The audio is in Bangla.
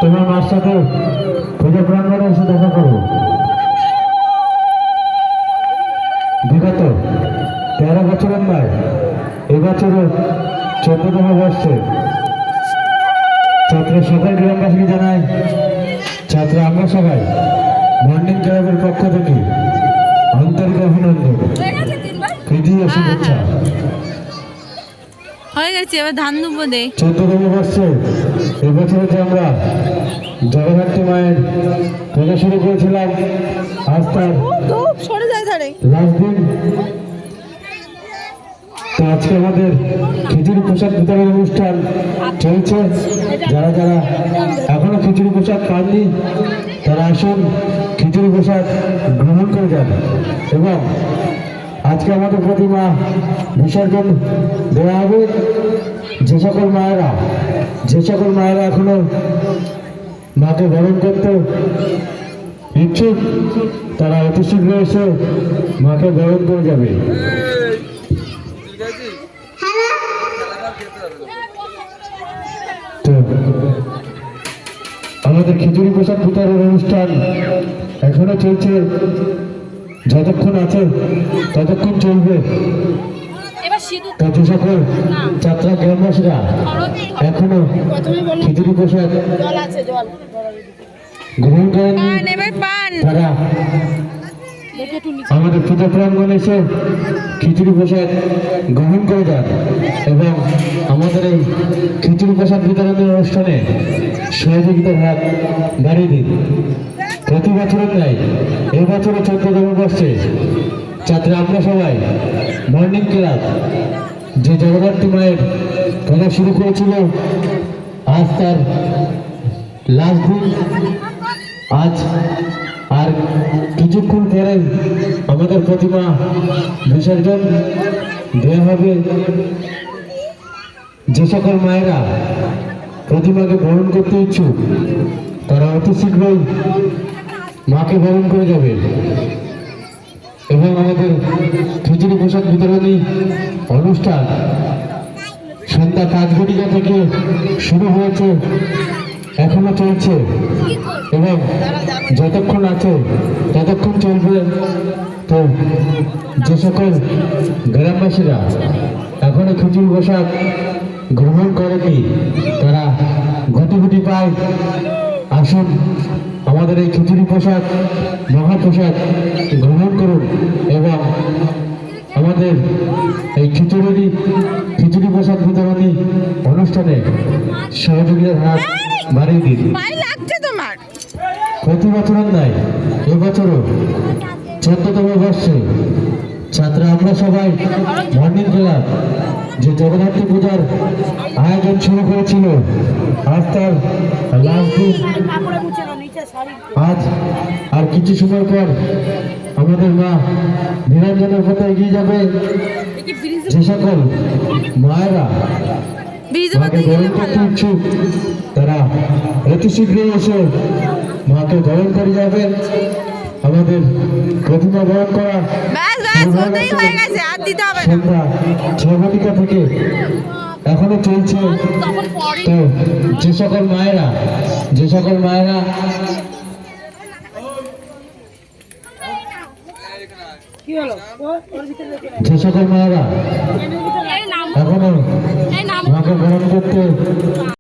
তোমার মার সাথে পুজো প্রাঙ্গণে এসে দেখা করো। বিগত 13 বছরের নয়, এবছরও 14তম বর্ষে ছাত্র সকল গ্রামবাসীকে জানাই ছাত্র আমরা সবাই মর্নিং ক্লাবের পক্ষ থেকে আন্তরিক অভিনন্দন, প্রীতি ও শুভেচ্ছা। হয়ে গেছে, এবার ধান দুবো দে। 14তম বর্ষে এবছরে যে আমরা জগদ্ধাত্রী মায়ের পূজা শুরু করেছিলাম, আজ তার লাস্ট দিন। তো আজকে আমাদের খিচুড়ি প্রসাদ বিতরণ অনুষ্ঠান চলছে। যারা যারা এখনো খিচুড়ি প্রসাদ পাননি তারা আসুন, খিচুড়ি প্রসাদ গ্রহণ করে যান। এবং আজকে আমাদের প্রতিমা বিসর্জন দেওয়া হবে। যে সকল মায়েরা এখনো মাকে বরণ করতে ইচ্ছুক তারা অতি শীঘ্র এসে মাকে বরণ করে যাবে। তো আমাদের খিচুড়ি প্রসাদ বিতরণ অনুষ্ঠান এখনো চলছে, যতক্ষণ আছে ততক্ষণ চলবে। যে সকল ছাত্র গ্রামবাসীরা এখনো খিচুড়ি প্রসাদ গ্রহণ করেন তারা আমাদের পূজা প্রাঙ্গণে এসে খিচুড়ি প্রসাদ গ্রহণ করে যান এবং আমাদের এই খিচুড়ি প্রসাদ বিতরণের অনুষ্ঠানে সহযোগিতার হাত বাড়িয়ে দিন। প্রতি বছরের ন্যায় এই বছরে 14তম বর্ষে ছাত্র আমরা সবাই মর্নিং ক্লাব যে জগদ্ধাত্রী মায়ের পূজা শুরু করেছিল, আজ তার লাস্ট দিন। আজ আর কিছুক্ষণ পরে আমাদের প্রতিমা বিসর্জন দেওয়া হবে। যে সকল মায়েরা প্রতিমাকে বরণ করতে ইচ্ছুক তারা অতি শীঘ্রই মাকে বরণ করে যাবে। এবং আমাদের খিচুড়ি প্রসাদ বিতরণী অনুষ্ঠান সন্ধ্যা 5 ঘটিকা থেকে শুরু হয়েছে, এখনো চলছে এবং যতক্ষণ আছে ততক্ষণ চলবে। তো যে সকল গ্রামবাসীরা এখনো খিচুড়ি প্রসাদ গ্রহণ করেনি তারা গুটি পায় আসুন, আমাদের এই খিচুড়ি প্রসাদ মহাপ্রসাদ গ্রহণ করুন এবং আমাদের এই খিচুড়ি প্রসাদ বিতরণী অনুষ্ঠানে সহযোগিতার হাত বাড়িয়ে দিন। প্রতি বছরের নয়, এবছরও 14তম বর্ষে ছাত্র আমরা সবাই মর্নিং ক্লাব যে জগদ্ধাত্রী পূজার আয়োজন শুরু করেছিল, আজ তার লাস্ট দিন। আজ আর কিছু সময় পর আমাদের মা নিরঞ্জনের পথে এগিয়ে যাবে। যে সকল মায়েরা মাকে গ্রহণ করতে ইচ্ছুক তারা অতি শীঘ্রই এসে মাকে গ্রহণ করে যাবেন। আমাদের প্রতিমা বরণ করা সন্ধ্যা 6 ঘটিকা থেকে এখনো চলছে। তো যে সকল মায়েরা যে সকল মায়েরা এখনো মাকে গ্রহণ করতে